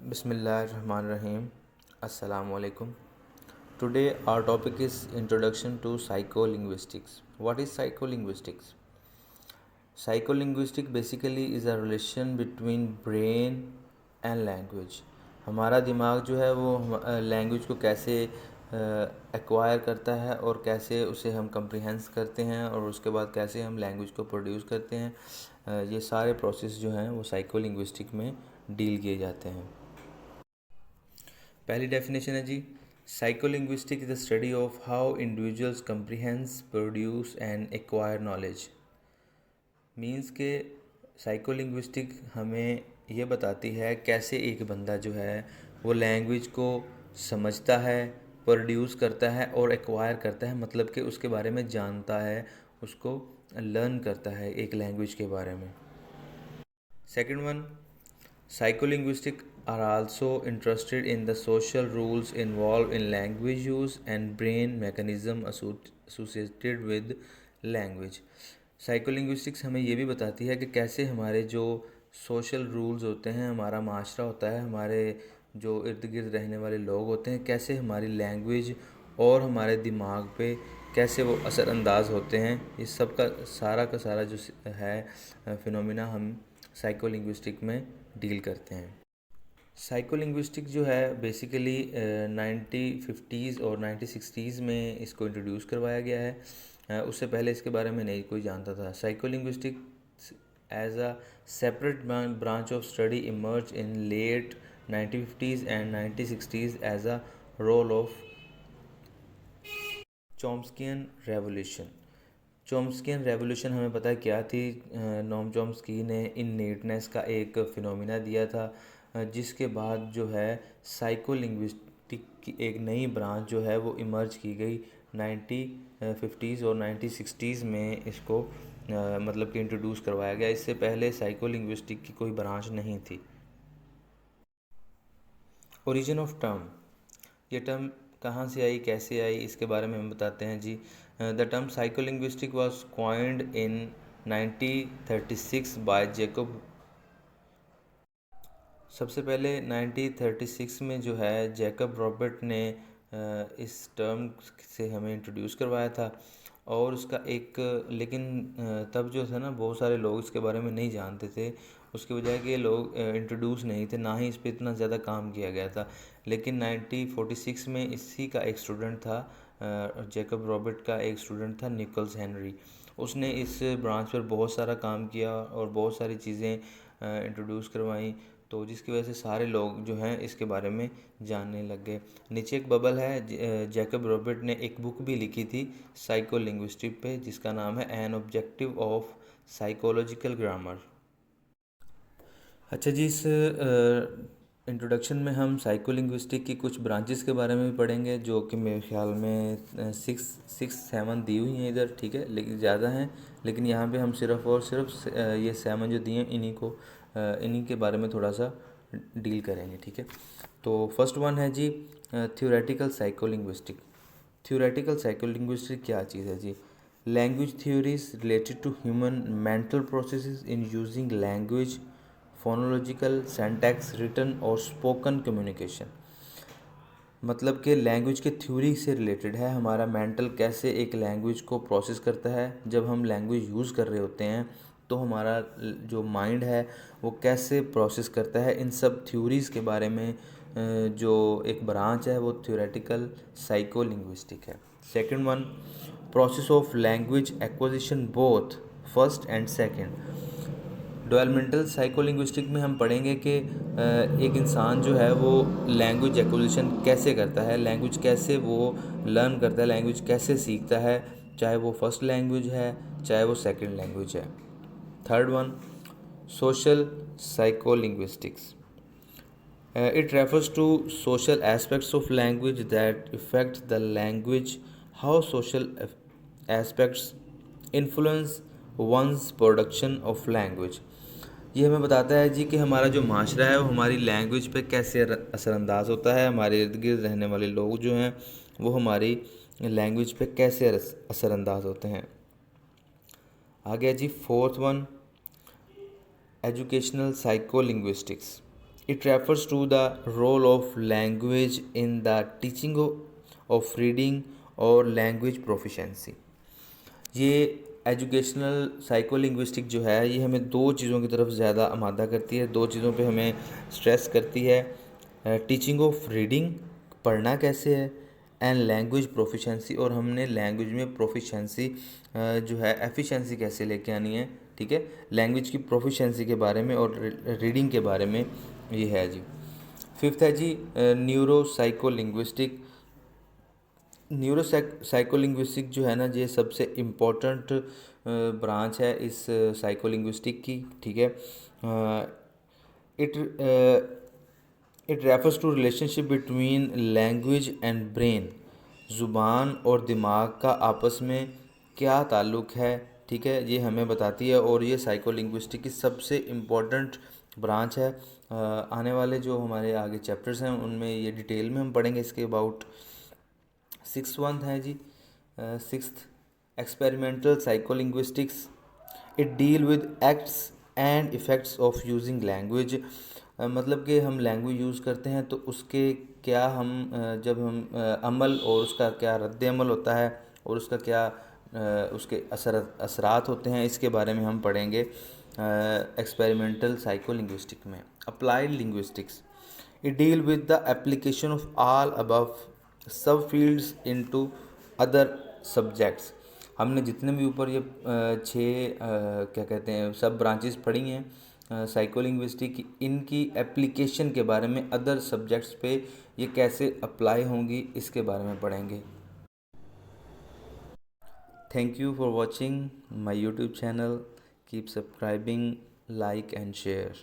Bismillahirrahmanirrahim. Assalamu alaikum. Today our topic is Introduction to Psycholinguistics. What is psycholinguistics? Psycholinguistics basically is a relation between brain and language. हमारा दिमाग जो है वो language को कैसे acquire करता है और कैसे उसे हम कम्प्रीहेंस करते हैं और उसके बाद कैसे हम लैंग्वेज को प्रोड्यूस करते हैं, ये सारे प्रोसेस जो हैं वो साइकोलिंग्विस्टिक में डील किए जाते हैं। पहली डेफिनेशन है जी, psycholinguistic is the study of how individuals comprehends, produce and acquire knowledge. Means के साइकोलिंग्विस्टिक हमें ये बताती है कैसे एक बंदा जो है वो लैंग्वेज को समझता है, प्रोड्यूस करता है और एक्वायर करता है, मतलब कि उसके बारे में जानता है, उसको लर्न करता है एक लैंग्वेज के बारे में। Second one, psycholinguistics are also interested in the social rules involved in language use and brain mechanism associated with language. Psycholinguistics हमें ये भी बताती है कि कैसे हमारे जो सोशल रूल्स होते हैं, हमारा माशरा होता है, हमारे जो इर्द गिर्द रहने वाले लोग होते हैं, कैसे हमारी लैंग्वेज और हमारे दिमाग पे कैसे वो असरअंदाज होते हैं। इस सब का सारा जो है फिनोमिना हम साइकोलिंग्विस्टिक में डील करते हैं। साइकोलिंग्विस्टिक जो है बेसिकली 1950s और 1960s में इसको इंट्रोड्यूस करवाया गया है। उससे पहले इसके बारे में नहीं कोई जानता था। Psycholinguistic as a separate branch of study emerge in late 1950s and 1960s as a role of Chomskyan revolution. Chomskyan revolution हमें पता है क्या थी। नोम चॉम्स्की ने इननेटनेस का एक फिनोमिना दिया था, जिसके बाद जो है साइकोलिंग्विस्टिक की एक नई ब्रांच जो है वो इमर्ज की गई 1950s और 1960s में। इसको मतलब कि इंट्रोड्यूस करवाया गया। इससे पहले साइकोलिंग्विस्टिक की कोई ब्रांच नहीं थी। ओरिजिन ऑफ टर्म, ये टर्म कहाँ से आई, कैसे आई, इसके बारे में हम बताते हैं जी। The term psycholinguistic was coined in 1936 by Jacob. सबसे पहले 1936 में जो है जैकब रॉबर्ट ने इस टर्म से हमें इंट्रोड्यूस करवाया था। और उसका एक लेकिन तब जो था ना, बहुत सारे लोग इसके बारे में नहीं जानते थे। उसकी वजह कि ये लोग इंट्रोड्यूस नहीं थे, ना ही इस पर इतना ज़्यादा काम किया गया था। लेकिन 1946 में इसी का एक स्टूडेंट था, जैकब रॉबर्ट का एक स्टूडेंट था निकोल्स हेनरी। उसने इस ब्रांच पर बहुत सारा काम किया और बहुत सारी चीज़ें इंट्रोड्यूस करवाई, तो जिसकी वजह से सारे लोग जो हैं इसके बारे में जानने लग गए। नीचे एक बबल है, जैकब रॉबर्ट ने एक बुक भी लिखी थी साइकोलिंग्विस्टिक पे, जिसका नाम है an objective of psychological grammar. अच्छा जी, इस इंट्रोडक्शन में हम साइकोलिंग्विस्टिक की कुछ ब्रांचेस के बारे में भी पढ़ेंगे, जो कि मेरे ख्याल में 6-7 दी हुई हैं इधर, ठीक है, लेकिन ज़्यादा हैं। लेकिन यहाँ पे हम सिर्फ और सिर्फ ये 7 जो दिए हैं इन्हीं के बारे में थोड़ा सा डील करेंगे, ठीक है। तो फर्स्ट वन है जी थ्योरेटिकल साइकोलिंग्विस्टिक। थ्योरेटिकल साइकोलिंग्विस्टिक क्या चीज़ है जी? Language theories related to human mental processes in using language, phonological, syntax, written और स्पोकन कम्युनिकेशन। मतलब कि लैंग्वेज के थ्योरी से रिलेटेड है। हमारा मेंटल कैसे एक लैंग्वेज को प्रोसेस करता है, जब हम लैंग्वेज यूज़ कर रहे होते हैं तो हमारा जो माइंड है वो कैसे प्रोसेस करता है, इन सब थ्योरीज़ के बारे में जो एक ब्रांच है वो थ्योरेटिकल साइकोलिंग्विस्टिक है। Second one, process of language acquisition both first and second. Developmental psycholinguistic में हम पढ़ेंगे कि एक इंसान जो है वो लैंग्वेज एक्विजिशन कैसे करता है, लैंग्वेज कैसे वो लर्न करता है, लैंग्वेज कैसे सीखता है, चाहे वो फर्स्ट लैंग्वेज है चाहे वो सेकंड लैंग्वेज है। Third one, social psycholinguistics. It refers to social aspects of language that affect the language, how social aspects influence one's production of language। ये हमें बताता है जी कि हमारा जो माशरा है वो हमारी लैंग्वेज पे कैसे असरअंदाज होता है, हमारे इर्द गिर्द रहने वाले लोग जो हैं वो हमारी लैंग्वेज पे कैसे असरअंदाज होते हैं। आ गया जी fourth one, educational psycholinguistics. It refers to the role of language in the teaching of reading और लैंग्वेज प्रोफिशेंसी। ये एजुकेशनल साइकोलिंग्विस्टिक जो है ये हमें दो चीज़ों की तरफ ज़्यादा आमादा करती है, दो चीज़ों पे हमें स्ट्रेस करती है। टीचिंग ऑफ रीडिंग, पढ़ना कैसे है, एंड लैंग्वेज प्रोफिशेंसी, और हमने लैंग्वेज में प्रोफिशेंसी जो है एफिशिएंसी कैसे लेके आनी है, ठीक है। लैंग्वेज की प्रोफिशेंसी के बारे में और रीडिंग के बारे में ये है जी। फिफ्थ है जी न्यूरो साइकोलिंग्विस्टिक। न्यूरो साइकोलिंग्विस्टिक जो है ना ये सबसे इम्पोर्टेंट ब्रांच है इस साइकोलिंग्विस्टिक की, ठीक है। It it refers to relationship between language and brain. ज़ुबान और दिमाग का आपस में क्या ताल्लुक़ है, ठीक है, ये हमें बताती है, और ये साइकोलिंग्विस्टिक की सबसे इम्पोर्टेंट ब्रांच है। आने वाले जो हमारे आगे चैप्टर्स हैं उनमें ये डिटेल में हम पढ़ेंगे इसके अबाउट। सिक्स वन है जी, sixth experimental psycholinguistics. It deal with acts and effects of using language. मतलब कि हम लैंग्वेज यूज़ करते हैं तो उसके क्या हम जब हम अमल और उसका क्या रद्द अमल होता है और उसका क्या उसके असरात होते हैं, इसके बारे में हम पढ़ेंगे एक्सपेरिमेंटल साइकोलिंग्विस्टिक में। Applied linguistics, it deal with the application of all above सब फील्ड्स इनटू अदर सब्जेक्ट्स। हमने जितने भी ऊपर ये छः क्या कहते हैं सब ब्रांचेस पढ़ी हैं साइकोलिंग्विस्टिक की, इनकी एप्लीकेशन के बारे में अदर सब्जेक्ट्स पे ये कैसे अप्लाई होंगी इसके बारे में पढ़ेंगे। Thank you for watching my YouTube channel. Keep subscribing, like and share.